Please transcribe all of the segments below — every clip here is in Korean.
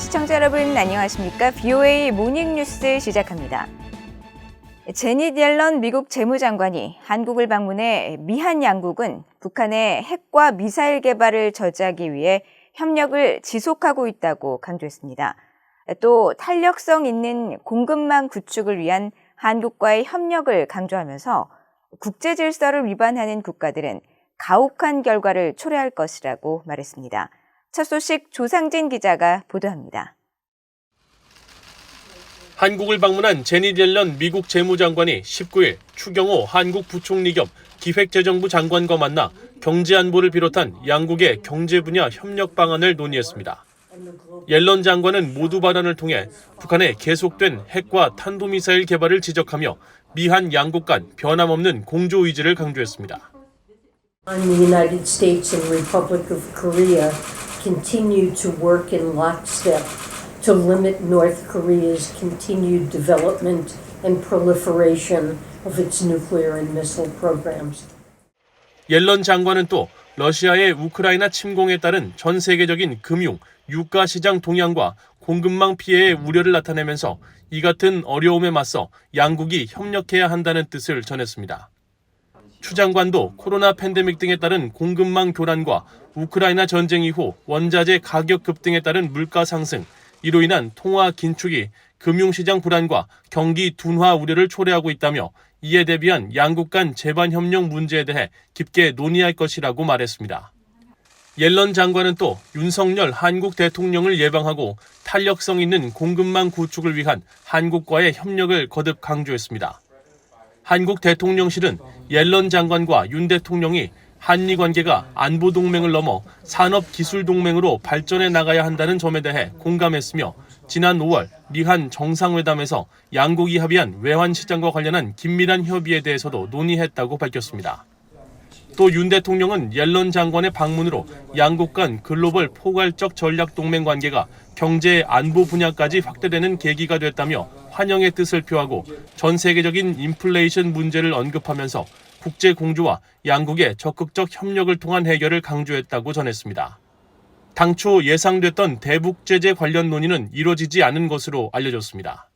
시청자 여러분 안녕하십니까? VOA 모닝뉴스 시작합니다. 제닛 옐런 미국 재무장관이 한국을 방문해 미한 양국은 북한의 핵과 미사일 개발을 저지하기 위해 협력을 지속하고 있다고 강조했습니다. 또 탄력성 있는 공급망 구축을 위한 한국과의 협력을 강조하면서 국제 질서를 위반하는 국가들은 가혹한 결과를 초래할 것이라고 말했습니다. 첫 소식 조상진 기자가 보도합니다. 한국을 방문한 제닛 옐런 미국 재무장관이 19일 추경호 한국 부총리 겸 기획재정부 장관과 만나 경제안보를 비롯한 양국의 경제 분야 협력 방안을 논의했습니다. 옐런 장관은 모두 발언을 통해 북한의 계속된 핵과 탄도미사일 개발을 지적하며 미한 양국 간 변함없는 공조 의지를 강조했습니다. The United States and Republic of Korea continue to work in lockstep to limit North Korea's continued development and proliferation of its nuclear and missile programs. 옐런 장관은 또 러시아의 우크라이나 침공에 따른 전 세계적인 금융, 유가 시장 동향과 공급망 피해의 우려를 나타내면서 이 같은 어려움에 맞서 양국이 협력해야 한다는 뜻을 전했습니다. 추 장관도 코로나 팬데믹 등에 따른 공급망 교란과 우크라이나 전쟁 이후 원자재 가격 급등에 따른 물가 상승, 이로 인한 통화 긴축이 금융시장 불안과 경기 둔화 우려를 초래하고 있다며 이에 대비한 양국 간 재반 협력 문제에 대해 깊게 논의할 것이라고 말했습니다. 옐런 장관은 또 윤석열 한국 대통령을 예방하고 탄력성 있는 공급망 구축을 위한 한국과의 협력을 거듭 강조했습니다. 한국 대통령실은 옐런 장관과 윤 대통령이 한미 관계가 안보 동맹을 넘어 산업 기술 동맹으로 발전해 나가야 한다는 점에 대해 공감했으며 지난 5월 미한 정상회담에서 양국이 합의한 외환 시장과 관련한 긴밀한 협의에 대해서도 논의했다고 밝혔습니다. 또 윤 대통령은 옐런 장관의 방문으로 양국 간 글로벌 포괄적 전략 동맹 관계가 경제 안보 분야까지 확대되는 계기가 됐다며 환영의 뜻을 표하고 전 세계적인 인플레이션 문제를 언급하면서 국제 공조와 양국의 적극적 협력을 통한 해결을 강조했다고 전했습니다. 당초 예상됐던 대북 제재 관련 논의는 이뤄지지 않은 것으로 알려졌습니다.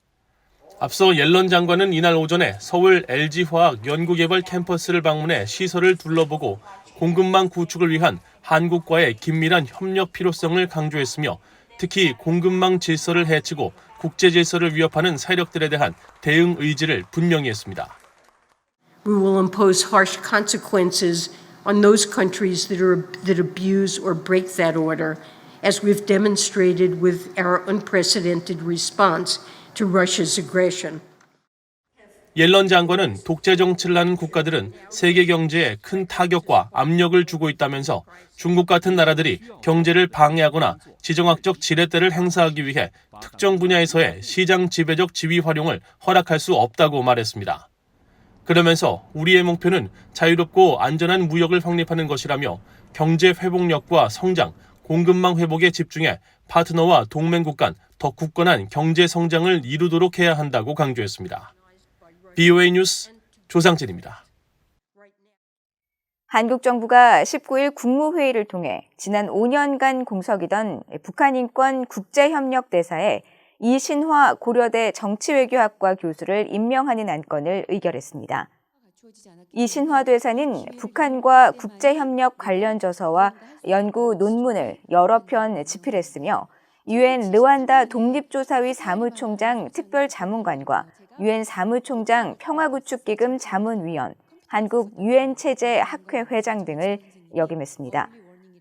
앞서 옐런 장관은 이날 오전에 서울 LG화학 연구개발 캠퍼스를 방문해 시설을 둘러보고 공급망 구축을 위한 한국과의 긴밀한 협력 필요성을 강조했으며 특히 공급망 질서를 해치고 국제 질서를 위협하는 세력들에 대한 대응 의지를 분명히 했습니다. We will impose harsh consequences on those countries that abuse or break that order, as we've demonstrated with our unprecedented response to Russia's aggression. 옐런 장관은 독재 정치를 하는 국가들은 세계 경제에 큰 타격과 압력을 주고 있다면서 중국 같은 나라들이 경제를 방해하거나 지정학적 지렛대를 행사하기 위해 특정 분야에서의 시장 지배적 지위 활용을 허락할 수 없다고 말했습니다. 그러면서 우리의 목표는 자유롭고 안전한 무역을 확립하는 것이라며 경제 회복력과 성장, 공급망 회복에 집중해 파트너와 동맹국 간 더 굳건한 경제 성장을 이루도록 해야 한다고 강조했습니다. VOA 뉴스 조상진입니다. 한국 정부가 19일 국무회의를 통해 지난 5년간 공석이던 북한인권 국제협력대사에 이신화 고려대 정치외교학과 교수를 임명하는 안건을 의결했습니다. 이신화 대사는 북한과 국제협력 관련 저서와 연구 논문을 여러 편 집필했으며 유엔 르완다 독립조사위 사무총장 특별자문관과 유엔 사무총장 평화구축기금 자문위원, 한국 유엔체제학회 회장 등을 역임했습니다.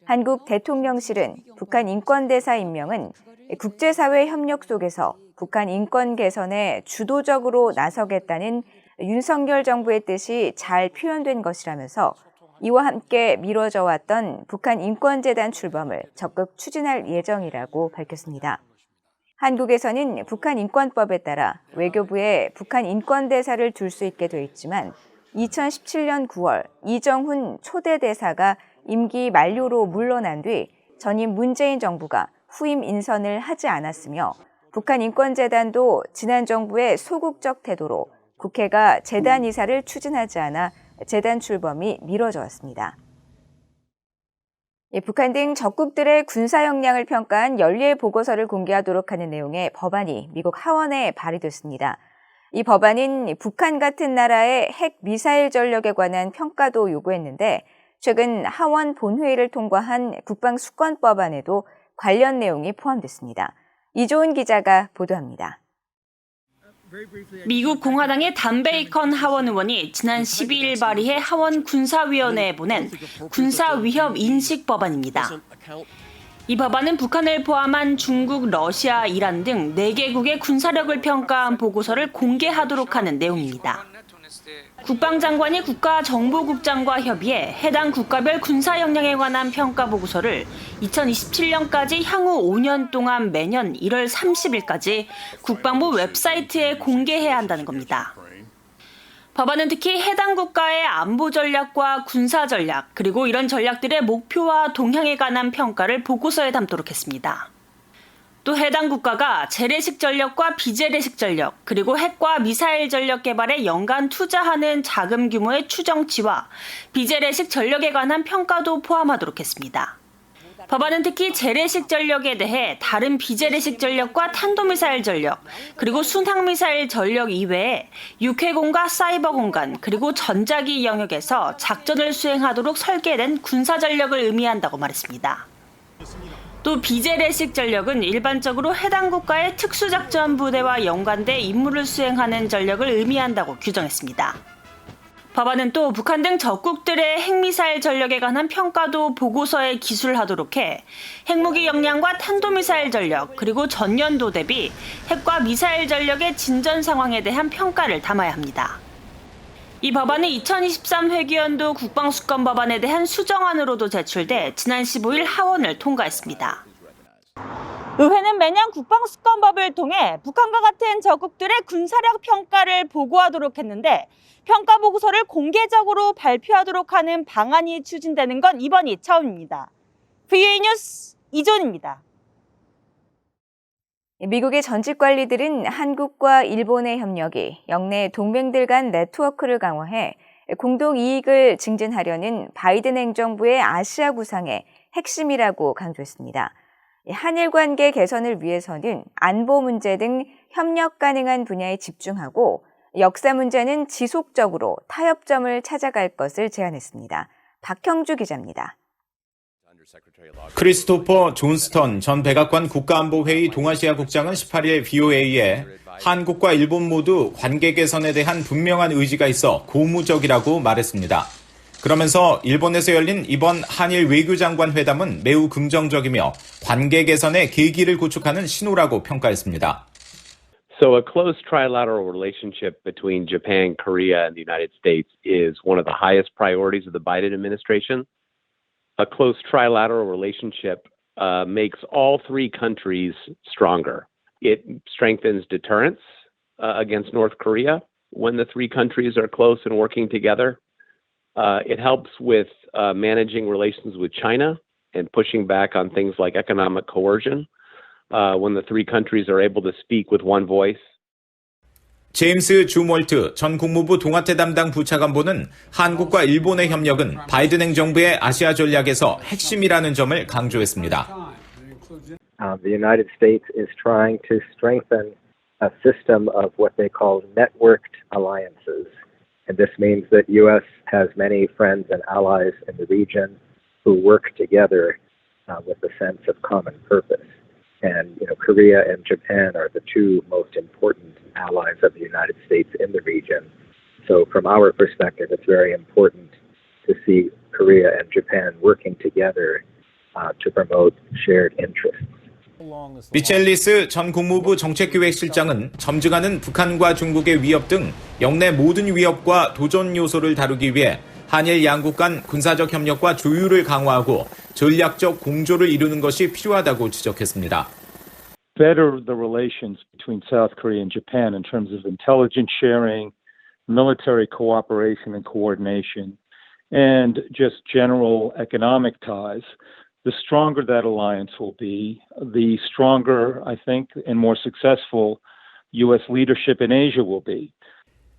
한국 대통령실은 북한 인권대사 임명은 국제사회 협력 속에서 북한 인권 개선에 주도적으로 나서겠다는 윤석열 정부의 뜻이 잘 표현된 것이라면서 이와 함께 미뤄져 왔던 북한 인권재단 출범을 적극 추진할 예정이라고 밝혔습니다. 한국에서는 북한 인권법에 따라 외교부에 북한 인권대사를 둘 수 있게 돼 있지만 2017년 9월 이정훈 초대 대사가 임기 만료로 물러난 뒤 전임 문재인 정부가 후임 인선을 하지 않았으며 북한 인권재단도 지난 정부의 소극적 태도로 국회가 재단 이사를 추진하지 않아 재단 출범이 미뤄져 왔습니다. 북한 등 적국들의 군사 역량을 평가한 연례 보고서를 공개하도록 하는 내용의 법안이 미국 하원에 발의됐습니다. 이 법안은 북한 같은 나라의 핵 미사일 전력에 관한 평가도 요구했는데 최근 하원 본회의를 통과한 국방수권법안에도 관련 내용이 포함됐습니다. 이조은 기자가 보도합니다. 미국 공화당의 단 베이컨 하원 의원이 지난 12일 발의해 하원 군사위원회에 보낸 군사위협 인식 법안입니다. 이 법안은 북한을 포함한 중국, 러시아, 이란 등 4개국의 군사력을 평가한 보고서를 공개하도록 하는 내용입니다. 국방장관이 국가정보국장과 협의해 해당 국가별 군사 역량에 관한 평가 보고서를 2027년까지 향후 5년 동안 매년 1월 30일까지 국방부 웹사이트에 공개해야 한다는 겁니다. 법안은 특히 해당 국가의 안보 전략과 군사 전략, 그리고 이런 전략들의 목표와 동향에 관한 평가를 보고서에 담도록 했습니다. 또 해당 국가가 재래식 전력과 비재래식 전력, 그리고 핵과 미사일 전력 개발에 연간 투자하는 자금 규모의 추정치와 비재래식 전력에 관한 평가도 포함하도록 했습니다. 법안은 특히 재래식 전력에 대해 다른 비재래식 전력과 탄도미사일 전력, 그리고 순항미사일 전력 이외에 육해공과 사이버 공간, 그리고 전자기 영역에서 작전을 수행하도록 설계된 군사 전력을 의미한다고 말했습니다. 또 비재래식 전력은 일반적으로 해당 국가의 특수작전 부대와 연관돼 임무를 수행하는 전력을 의미한다고 규정했습니다. 법안은 또 북한 등 적국들의 핵미사일 전력에 관한 평가도 보고서에 기술하도록 해 핵무기 역량과 탄도미사일 전력, 그리고 전년도 대비 핵과 미사일 전력의 진전 상황에 대한 평가를 담아야 합니다. 이 법안은 2023 회기연도 국방수권 법안에 대한 수정안으로도 제출돼 지난 15일 하원을 통과했습니다. 의회는 매년 국방수권법을 통해 북한과 같은 적국들의 군사력 평가를 보고하도록 했는데 평가 보고서를 공개적으로 발표하도록 하는 방안이 추진되는 건 이번이 처음입니다. VOA 뉴스 이존입니다. 미국의 전직 관리들은 한국과 일본의 협력이 영내 동맹들 간 네트워크를 강화해 공동 이익을 증진하려는 바이든 행정부의 아시아 구상의 핵심이라고 강조했습니다. 한일 관계 개선을 위해서는 안보 문제 등 협력 가능한 분야에 집중하고 역사 문제는 지속적으로 타협점을 찾아갈 것을 제안했습니다. 박형주 기자입니다. 크리스토퍼 존스턴 전 백악관 국가안보회의 동아시아 국장은 18일 VOA에 한국과 일본 모두 관계 개선에 대한 분명한 의지가 있어 고무적이라고 말했습니다. 그러면서 일본에서 열린 이번 한일 외교장관 회담은 매우 긍정적이며 관계 개선의 계기를 구축하는 신호라고 평가했습니다. So a close trilateral relationship between Japan, Korea, and the United States is one of the highest priorities of the Biden administration. A close trilateral relationship makes all three countries stronger. It strengthens deterrence against North Korea when the three countries are close and working together. It helps with managing relations with China and pushing back on things like economic coercion when the three countries are able to speak with one voice. 제임스 주몰트 전 국무부 동아태 담당 부차관보는 한국과 일본의 협력은 바이든 행정부의 아시아 전략에서 핵심이라는 점을 강조했습니다. The United States is trying to strengthen a system of what they call networked alliances. And this means that U.S. has many friends and allies in the region who work together with a sense of common purpose. And Korea and Japan are the two most important allies of the United States in the region. So from our perspective, it's very important to see Korea and Japan working together to promote shared interests. 미첼리스 전 국무부 정책기획실장은 점증하는 북한과 중국의 위협 등 영내 모든 위협과 도전 요소를 다루기 위해 한일 양국 간 군사적 협력과 조율을 강화하고 전략적 공조를 이루는 것이 필요하다고 지적했습니다. Better the relations between South Korea and Japan in terms of intelligence sharing, military cooperation and coordination, and just general economic ties. The stronger that alliance will be, the stronger, I think, and more successful U.S. leadership in Asia will be.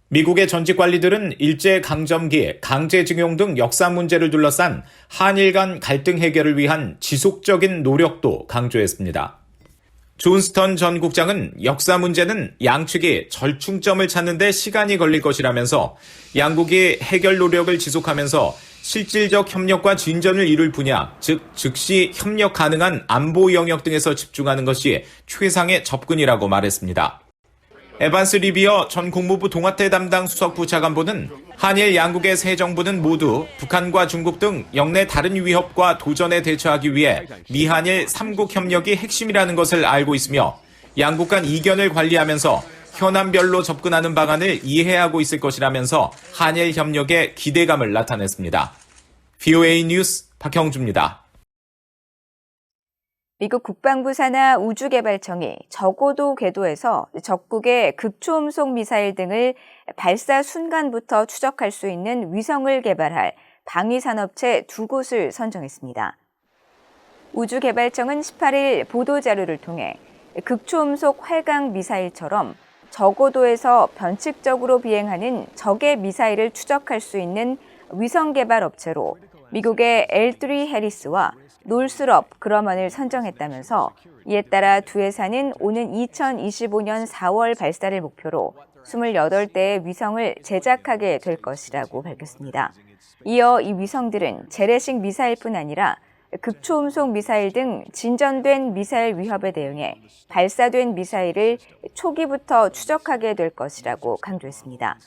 미국의 전직 관리들은 일제강점기, 강제징용 등 역사 문제를 둘러싼 한일 간 갈등 해결을 위한 지속적인 노력도 강조했습니다. 존스턴 전 국장은 역사 문제는 양측이 절충점을 찾는 데 시간이 걸릴 것이라면서 양국이 해결 노력을 지속하면서 실질적 협력과 진전을 이룰 분야, 즉 즉시 협력 가능한 안보 영역 등에서 집중하는 것이 최상의 접근이라고 말했습니다. 에반스 리비어 전 국무부 동아태 담당 수석부 차관보는 한일 양국의 새 정부는 모두 북한과 중국 등 영내 다른 위협과 도전에 대처하기 위해 미한일 3국 협력이 핵심이라는 것을 알고 있으며 양국 간 이견을 관리하면서 현안별로 접근하는 방안을 이해하고 있을 것이라면서 한일 협력에 기대감을 나타냈습니다. VOA 뉴스 박형주입니다. 미국 국방부 산하 우주개발청이 저고도 궤도에서 적국의 극초음속 미사일 등을 발사 순간부터 추적할 수 있는 위성을 개발할 방위산업체 2곳을 선정했습니다. 우주개발청은 18일 보도자료를 통해 극초음속 활강 미사일처럼 저고도에서 변칙적으로 비행하는 적의 미사일을 추적할 수 있는 위성 개발 업체로 미국의 L3 해리스와 놀스럽 그러먼을 선정했다면서 이에 따라 두 회사는 오는 2025년 4월 발사를 목표로 28대의 위성을 제작하게 될 것이라고 밝혔습니다. 이어 이 위성들은 재래식 미사일뿐 아니라 극초음속 미사일 등 진전된 미사일 위협에 대응해 발사된 미사일을 초기부터 추적하게 될 것이라고 강조했습니다.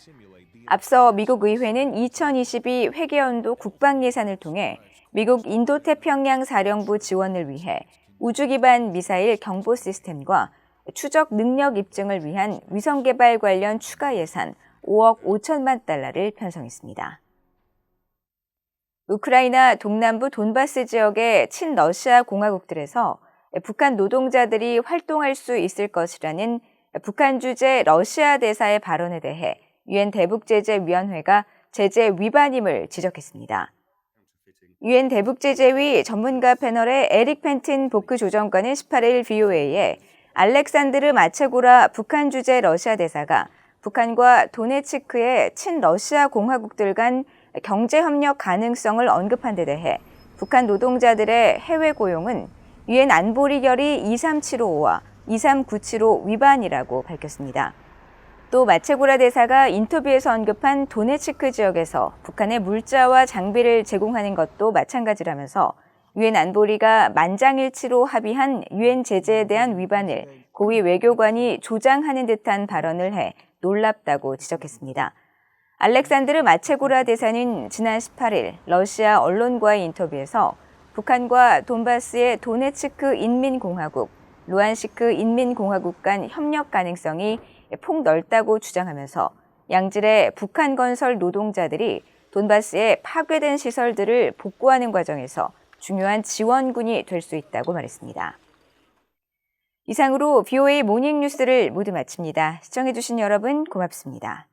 앞서 미국 의회는 2022 회계연도 국방 예산을 통해 미국 인도태평양 사령부 지원을 위해 우주 기반 미사일 경보 시스템과 추적 능력 입증을 위한 위성 개발 관련 추가 예산 5억 5천만 달러를 편성했습니다. 우크라이나 동남부 돈바스 지역의 친러시아 공화국들에서 북한 노동자들이 활동할 수 있을 것이라는 북한 주재 러시아 대사의 발언에 대해 유엔 대북제재위원회가 제재 위반임을 지적했습니다. 유엔 대북제재위 전문가 패널의 에릭 펜틴 복구조정관은 18일 VOA에 알렉산드르 마체고라 북한 주재 러시아 대사가 북한과 도네츠크의 친러시아 공화국들 간 경제협력 가능성을 언급한 데 대해 북한 노동자들의 해외 고용은 유엔 안보리 결의 23755와 23975 위반이라고 밝혔습니다. 또 마체고라 대사가 인터뷰에서 언급한 도네츠크 지역에서 북한의 물자와 장비를 제공하는 것도 마찬가지라면서 유엔 안보리가 만장일치로 합의한 유엔 제재에 대한 위반을 고위 외교관이 조장하는 듯한 발언을 해 놀랍다고 지적했습니다. 알렉산드르 마체고라 대사는 지난 18일 러시아 언론과의 인터뷰에서 북한과 돈바스의 도네츠크 인민공화국, 루안시크 인민공화국 간 협력 가능성이 폭넓다고 주장하면서 양질의 북한 건설 노동자들이 돈바스의 파괴된 시설들을 복구하는 과정에서 중요한 지원군이 될 수 있다고 말했습니다. 이상으로 VOA 모닝 뉴스를 모두 마칩니다. 시청해주신 여러분 고맙습니다.